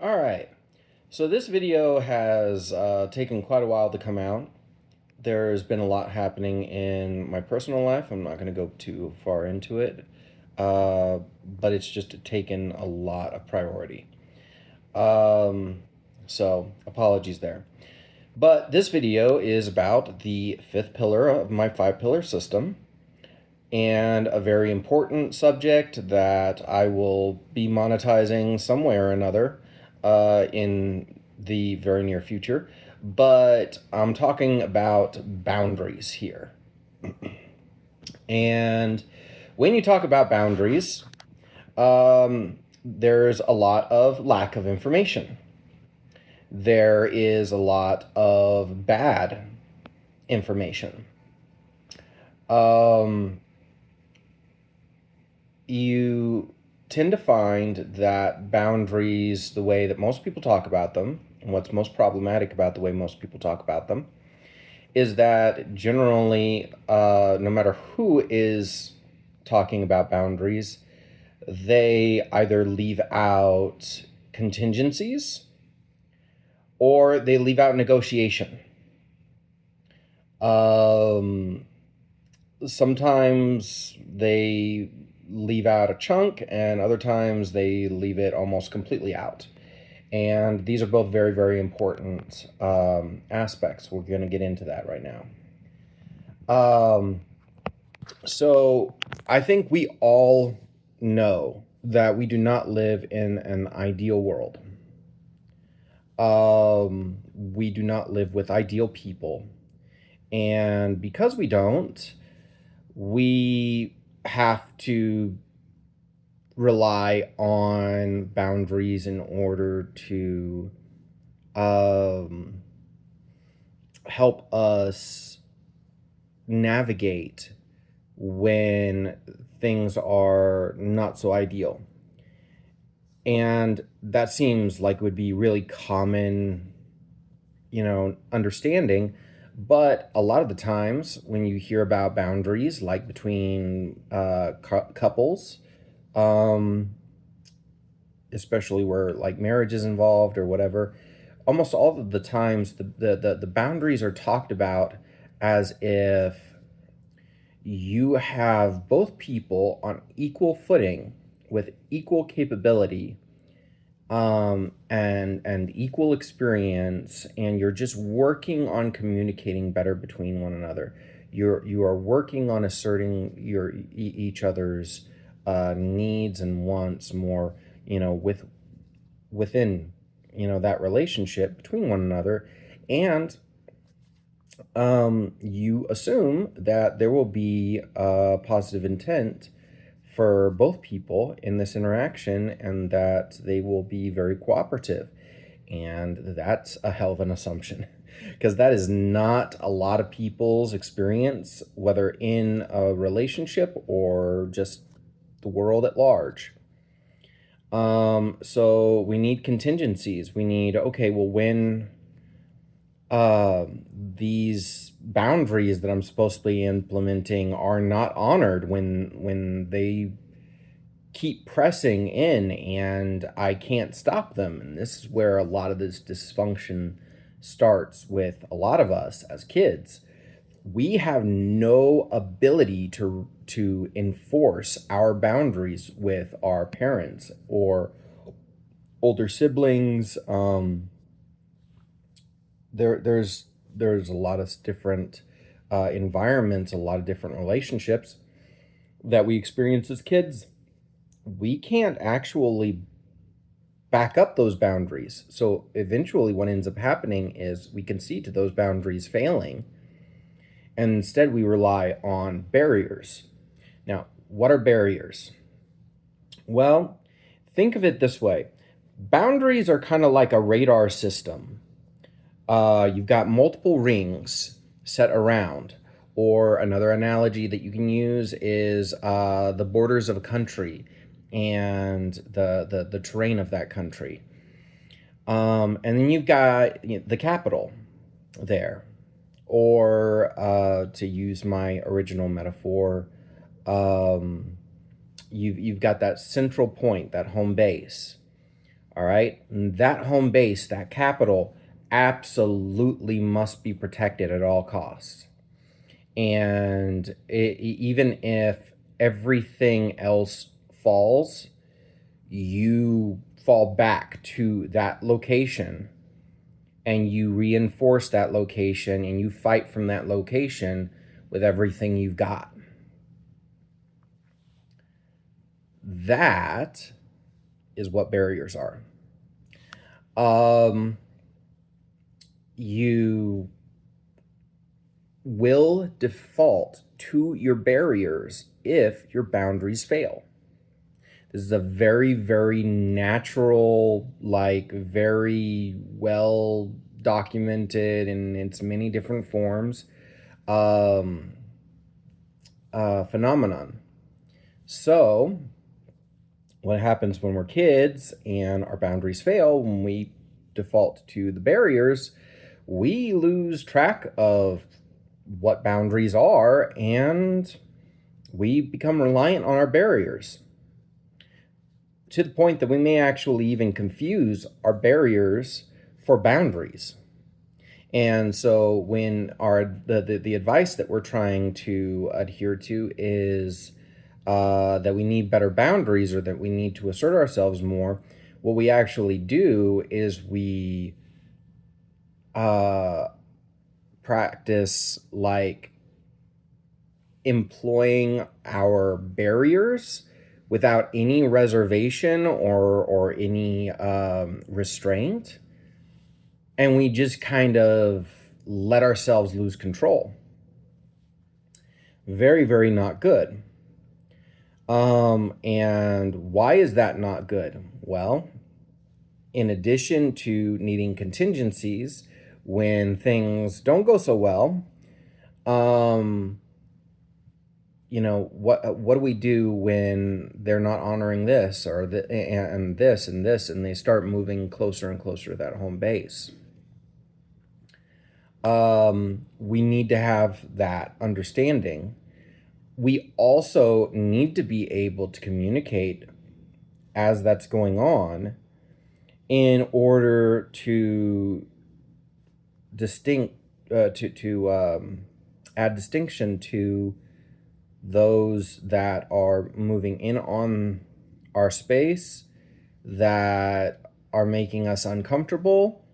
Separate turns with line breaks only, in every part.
All right. So this video has taken quite a while to come out. There's been a lot happening in my personal life. I'm not going to go too far into it, but it's just taken a lot of priority. Um, so apologies there. But this video is about the fifth pillar of my five-pillar system and a very important subject that I will be monetizing some way or another in the very near future. But I'm talking about boundaries here. And when you talk about boundaries, there's a lot of lack of information. There is a lot of bad information. Um, you tend to find that boundaries, the way that most people talk about them, and what's most problematic about the way most people talk about them, is that generally, no matter who is talking about boundaries, they either leave out contingencies or they leave out negotiation. Um, Sometimes they leave out a chunk, and other times they leave it almost completely out. And these are both very, very important aspects. We're going to get into that right now. So I think we all know that we do not live in an ideal world. We do not live with ideal people. And because we don't, we have to rely on boundaries in order to help us navigate when things are not so ideal. And that seems like it would be really common, understanding. But a lot of the times when you hear about boundaries, like between couples, um, especially where like marriage is involved or whatever, almost all of the times the boundaries are talked about as if you have both people on equal footing with equal capability and equal experience, and you're just working on communicating better between one another. You are working on asserting each other's needs and wants more, within that relationship between one another, and you assume that there will be a positive intent for both people in this interaction and that they will be very cooperative. And that's a hell of an assumption because that is not a lot of people's experience, whether in a relationship or just the world at large. So we need contingencies. We need, okay, well, when these boundaries that I'm supposed to be implementing are not honored, when they keep pressing in and I can't stop them. And this is where a lot of this dysfunction starts with a lot of us as kids. We have no ability to enforce our boundaries with our parents or older siblings. There's a lot of different environments, a lot of different relationships that we experience as kids. We can't actually back up those boundaries. So eventually what ends up happening is we concede to those boundaries failing, and instead we rely on barriers. Now, what are barriers? Well, think of it this way. Boundaries are kind of like a radar system. You've got multiple rings set around. Or another analogy that you can use is the borders of a country and the terrain of that country. And then you've got the capital there. Or to use my original metaphor, you've got that central point, that home base. All right. And that home base, that capital, absolutely must be protected at all costs. And even if everything else falls, you fall back to that location and you reinforce that location and you fight from that location with everything you've got. That is what barriers are. You will default to your barriers if your boundaries fail. This is a very, very natural, like very well documented in its many different forms, um, phenomenon. So, what happens when we're kids and our boundaries fail, when we default to the barriers, we lose track of what boundaries are and we become reliant on our barriers to the point that we may actually even confuse our barriers for boundaries. And so when the advice that we're trying to adhere to is that we need better boundaries or that we need to assert ourselves more, what we actually do is we uh, practice like employing our barriers without any reservation or any restraint, and we just kind of let ourselves lose control. Very, very not good. And why is that not good? Well, in addition to needing contingencies when things don't go so well, um, what do we do when they're not honoring this or and this and this, and they start moving closer and closer to that home base? We need to have that understanding. We also need to be able to communicate as that's going on in order to distinct to add distinction to those that are moving in on our space, that are making us uncomfortable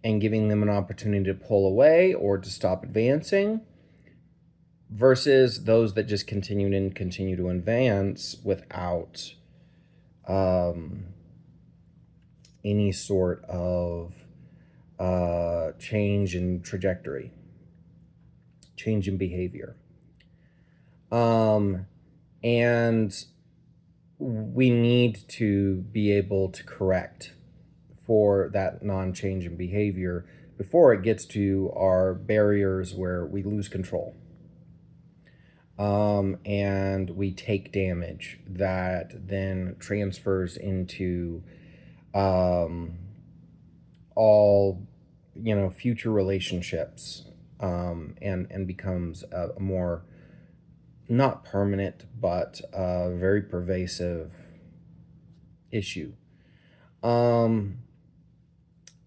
and giving them an opportunity to pull away or to stop advancing, versus those that just continue to advance without any sort of change in trajectory, change in behavior. And we need to be able to correct for that non-change in behavior before it gets to our barriers where we lose control. And we take damage that then transfers into all future relationships, and becomes a more, not permanent, but very pervasive issue.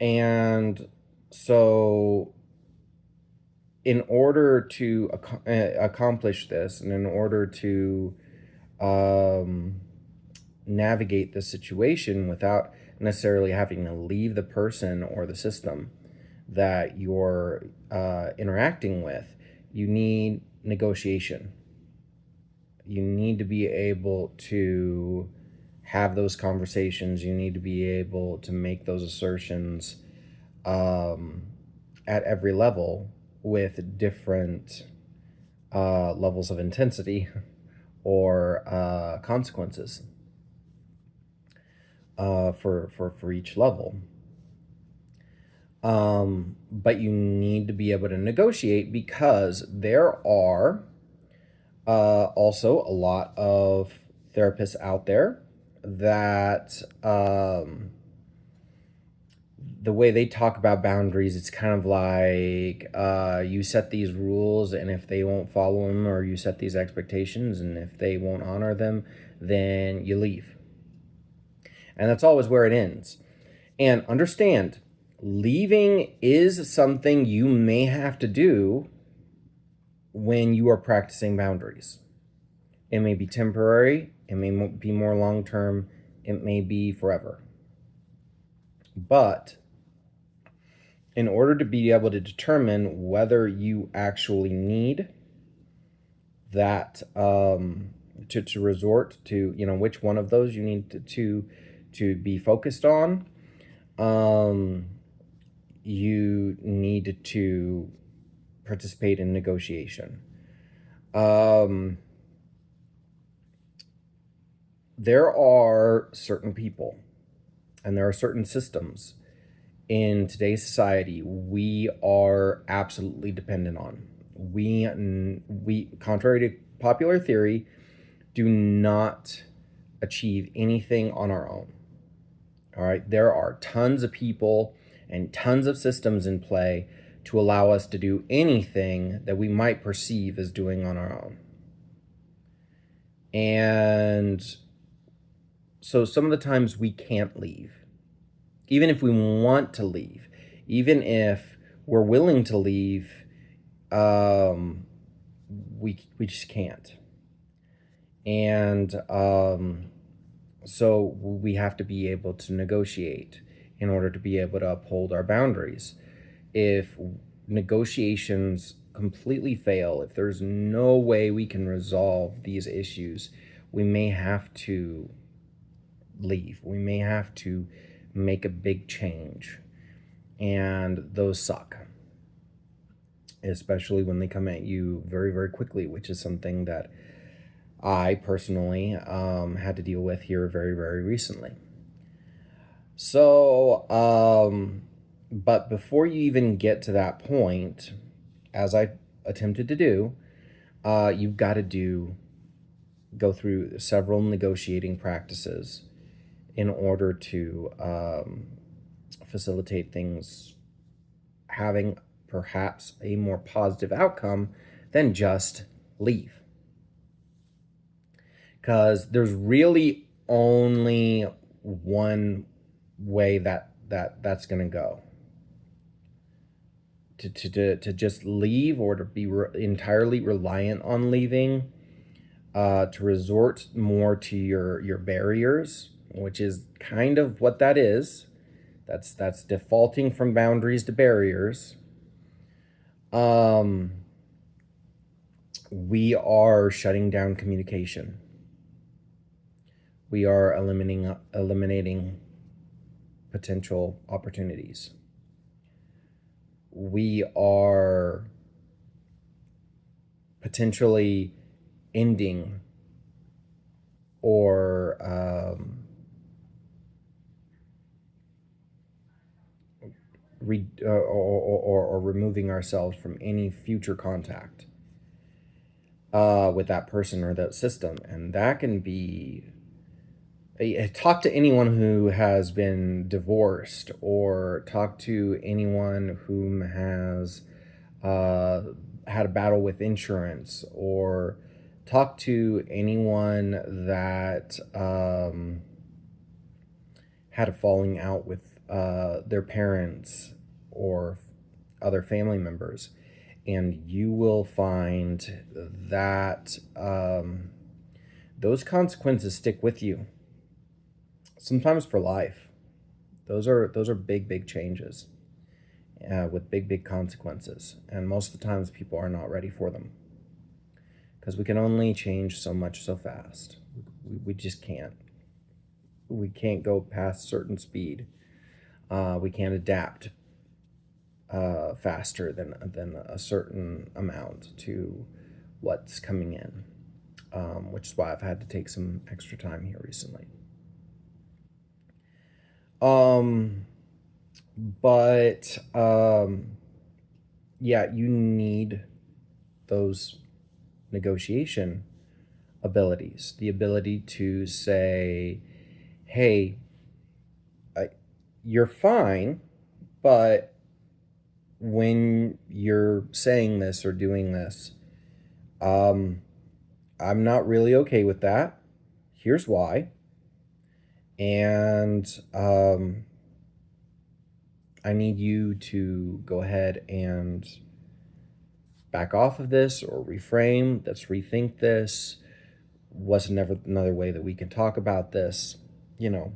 And so in order to accomplish this, and in order to navigate the situation without necessarily having to leave the person or the system that you're interacting with, you need negotiation. You need to be able to have those conversations. You need to be able to make those assertions at every level with different levels of intensity or consequences for each level. But you need to be able to negotiate, because there are also a lot of therapists out there that the way they talk about boundaries, it's kind of like you set these rules, and if they won't follow them, or you set these expectations, and if they won't honor them, then you leave. And that's always where it ends. And understand, leaving is something you may have to do when you are practicing boundaries. It may be temporary, it may be more long term, it may be forever. But in order to be able to determine whether you actually need that, to resort to, which one of those you need to be focused on, um, you need to participate in negotiation. Um, there are certain people and there are certain systems in today's society we are absolutely dependent on. We, contrary to popular theory, do not achieve anything on our own. All right, there are tons of people and tons of systems in play to allow us to do anything that we might perceive as doing on our own. And so some of the times we can't leave, even if we want to leave, even if we're willing to leave, um, we just can't. And so we have to be able to negotiate in order to be able to uphold our boundaries. If negotiations completely fail, if there's no way we can resolve these issues, we may have to leave. We may have to make a big change. And those suck, especially when they come at you very, very quickly, which is something that I personally had to deal with here very, very recently. So, but before you even get to that point, as I attempted to do, you've got to go through several negotiating practices in order to facilitate things having perhaps a more positive outcome than just leave. Because there's really only one way that's going to go. To just leave, or to be entirely reliant on leaving, to resort more to your barriers, which is kind of what that is. That's defaulting from boundaries to barriers. We are shutting down communication. We are eliminating potential opportunities. We are potentially ending or or removing ourselves from any future contact with that person or that system. And that can be, talk to anyone who has been divorced, or talk to anyone who has had a battle with insurance, or talk to anyone that had a falling out with their parents or other family members, and you will find that those consequences stick with you, sometimes for life. Those are big changes with big consequences, and most of the times people are not ready for them, because we can only change so much so fast. We just can't. We can't go past certain speed. We can't adapt faster than a certain amount to what's coming in, which is why I've had to take some extra time here recently. But yeah, you need those negotiation abilities, the ability to say, hey, you're fine, but when you're saying this or doing this, I'm not really okay with that. Here's why. And I need you to go ahead and back off of this or reframe. Let's rethink this. What's never another way that we can talk about this, you know,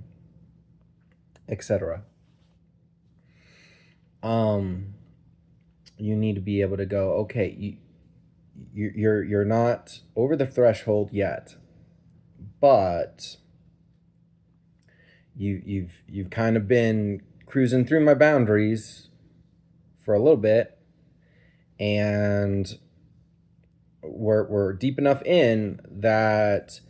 etc. Um, you need to be able to go, okay, you're not over the threshold yet, but you've kind of been cruising through my boundaries for a little bit, and we're deep enough in that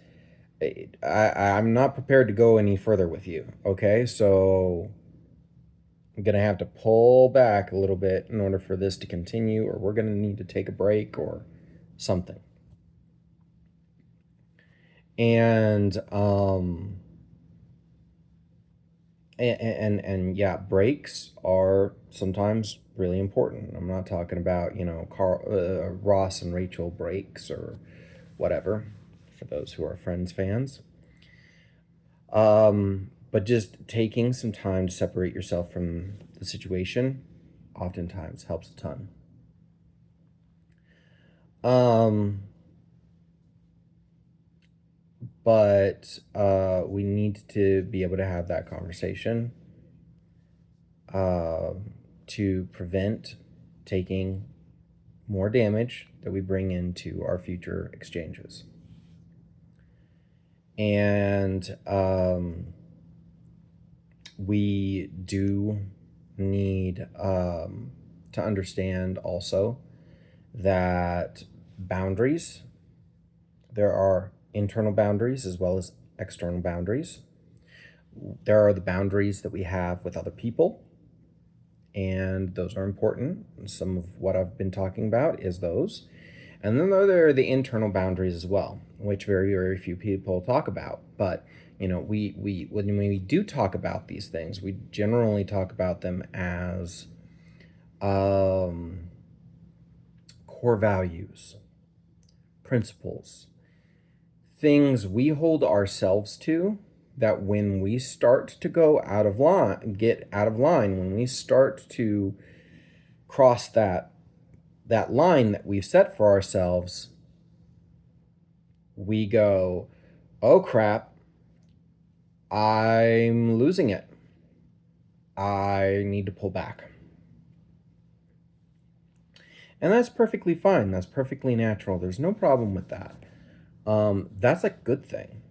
I'm not prepared to go any further with you. Okay, so I'm gonna have to pull back a little bit in order for this to continue, or we're gonna need to take a break or something. And and yeah, breaks are sometimes really important. I'm not talking about, you know, Ross and Rachel breaks or whatever, for those who are Friends fans. But just taking some time to separate yourself from the situation oftentimes helps a ton. Um, but we need to be able to have that conversation uh, to prevent taking more damage that we bring into our future exchanges. And we do need to understand also that boundaries, there are internal boundaries as well as external boundaries. There are the boundaries that we have with other people, and those are important. Some of what I've been talking about is those. And then there are the internal boundaries as well, which very, very few people talk about. But, you know, when we do talk about these things, we generally talk about them as um, core values, principles, things we hold ourselves to, that when we start to go out of line, get out of line, when we start to cross that line that we've set for ourselves, we go, oh crap, I'm losing it. I need to pull back. And that's perfectly fine. That's perfectly natural. There's no problem with that. That's a good thing.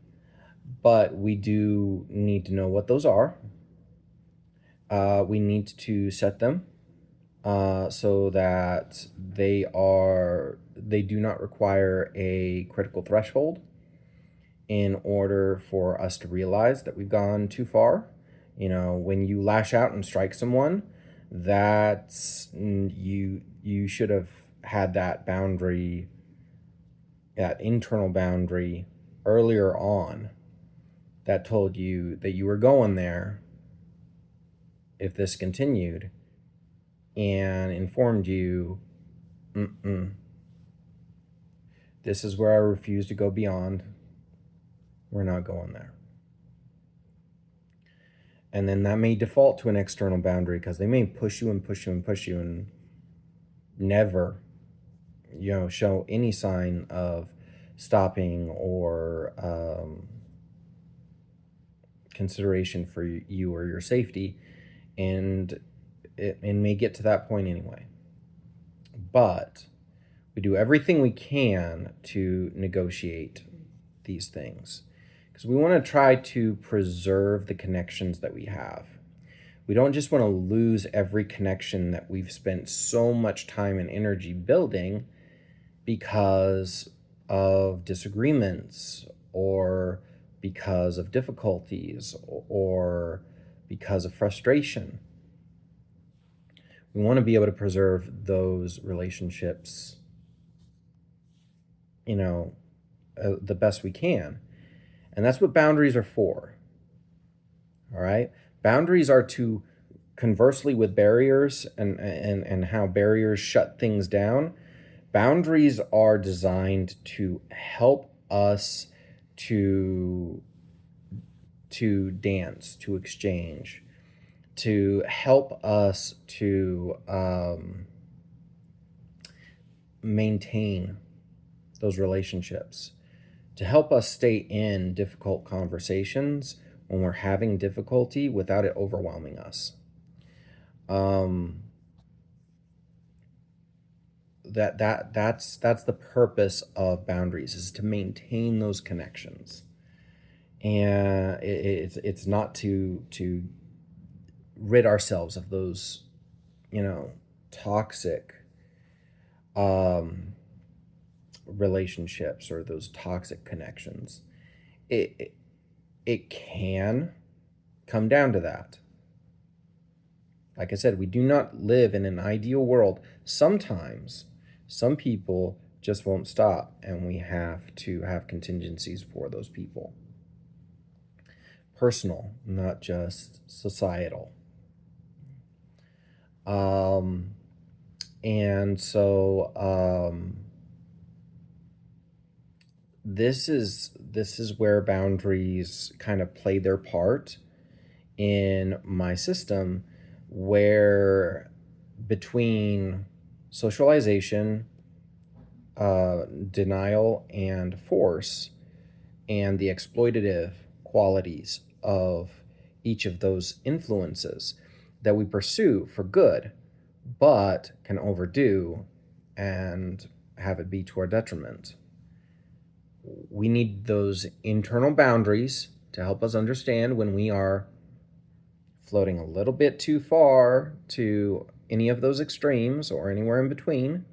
But we do need to know what those are. We need to set them so that they do not require a critical threshold in order for us to realize that we've gone too far. You know, when you lash out and strike someone, that's you should have had that boundary, that internal boundary earlier on, that told you that you were going there if this continued, and informed you, this is where I refuse to go beyond. We're not going there. And then that may default to an external boundary because they may push you and push you and push you and never, you know, show any sign of stopping or consideration for you or your safety. And it may get to that point anyway. But we do everything we can to negotiate these things because we want to try to preserve the connections that we have. We don't just want to lose every connection that we've spent so much time and energy building because of disagreements or because of difficulties or because of frustration. We want to be able to preserve those relationships, you know, the best we can. And that's what boundaries are for. All right? Boundaries are to, conversely with barriers and how barriers shut things down, boundaries are designed to help us to dance, to exchange, to help us to maintain those relationships, to help us stay in difficult conversations when we're having difficulty without it overwhelming us. Um, that's the purpose of boundaries, is to maintain those connections, and it's not to rid ourselves of those, toxic um, relationships or those toxic connections. It can come down to that. Like I said, we do not live in an ideal world. Sometimes some people just won't stop, and we have to have contingencies for those people. Personal, not just societal. Um, and so this is where boundaries kind of play their part in my system, where between socialization, denial and force, and the exploitative qualities of each of those influences that we pursue for good, but can overdo and have it be to our detriment. We need those internal boundaries to help us understand when we are floating a little bit too far to any of those extremes or anywhere in between.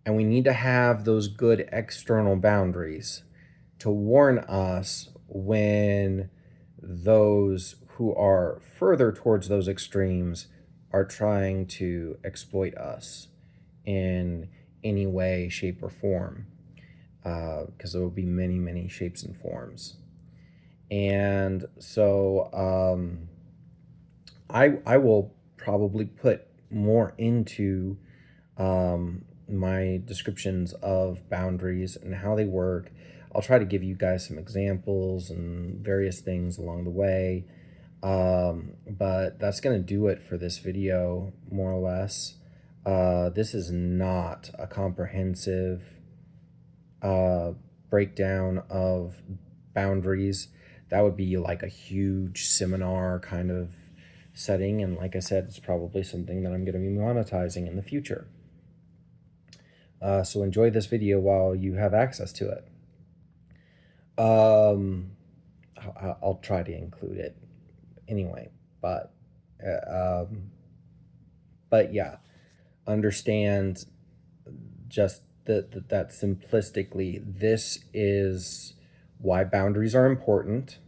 And we need to have those good external boundaries to warn us when those who are further towards those extremes are trying to exploit us in any way, shape, or form. Because there will be many, many shapes and forms. And so I will probably put more into my descriptions of boundaries and how they work. I'll try to give you guys some examples and various things along the way. But that's going to do it for this video, more or less. This is not a comprehensive breakdown of boundaries. That would be like a huge seminar kind of setting. And like I said, it's probably something that I'm going to be monetizing in the future. So enjoy this video while you have access to it. I'll try to include it anyway, but yeah, understand just that simplistically, this is why boundaries are important.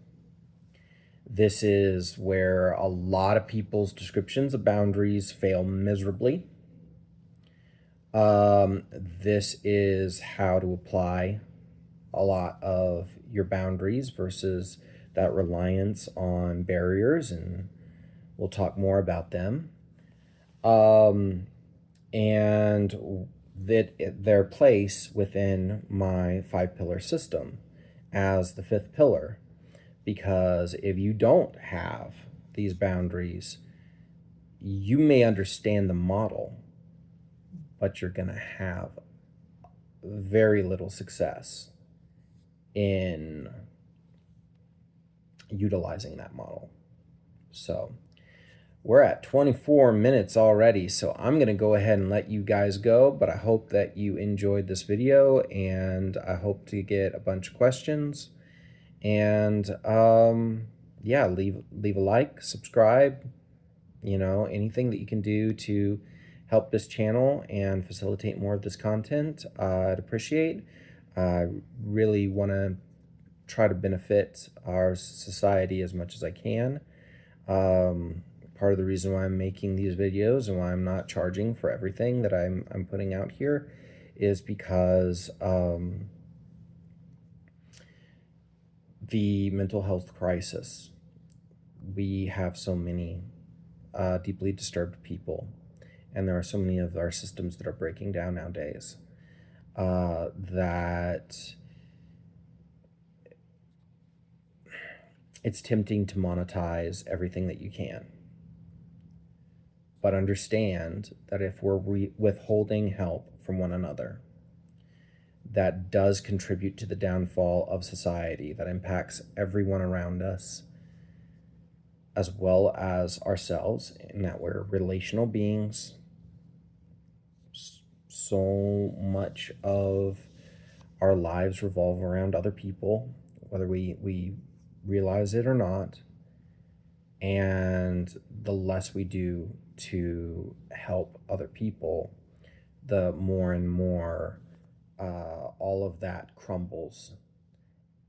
This is where a lot of people's descriptions of boundaries fail miserably. This is how to apply a lot of your boundaries versus that reliance on barriers, and we'll talk more about them. And their place within my 5-pillar system as the 5th pillar. Because if you don't have these boundaries, you may understand the model, but you're going to have very little success in utilizing that model. So we're at 24 minutes already, so I'm going to go ahead and let you guys go, but I hope that you enjoyed this video, and I hope to get a bunch of questions. And yeah, leave a like, subscribe, anything that you can do to help this channel and facilitate more of this content, I'd appreciate. I really want to try to benefit our society as much as I can. Part of the reason why I'm making these videos and why I'm not charging for everything that I'm putting out here is because the mental health crisis. We have so many deeply disturbed people, and there are so many of our systems that are breaking down nowadays, that it's tempting to monetize everything that you can. But understand that if we're withholding help from one another, that does contribute to the downfall of society, that impacts everyone around us as well as ourselves, in that we're relational beings. So much of our lives revolve around other people, whether we realize it or not. And the less we do to help other people, the more and more all of that crumbles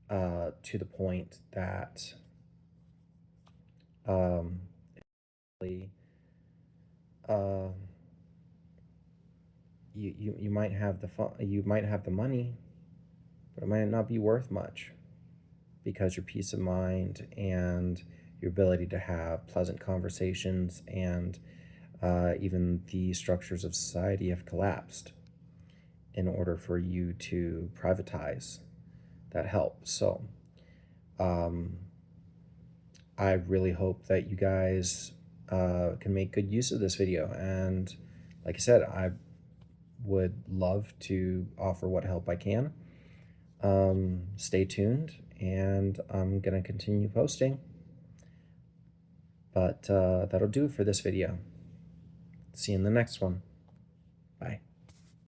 to the point that um, uh, you might have you might have the money, but it might not be worth much, because your peace of mind and your ability to have pleasant conversations and even the structures of society have collapsed in order for you to privatize that help. So um, I really hope that you guys can make good use of this video. And like I said, I would love to offer what help I can. Stay tuned, and I'm going to continue posting. But that'll do it for this video. See you in the next one. Bye.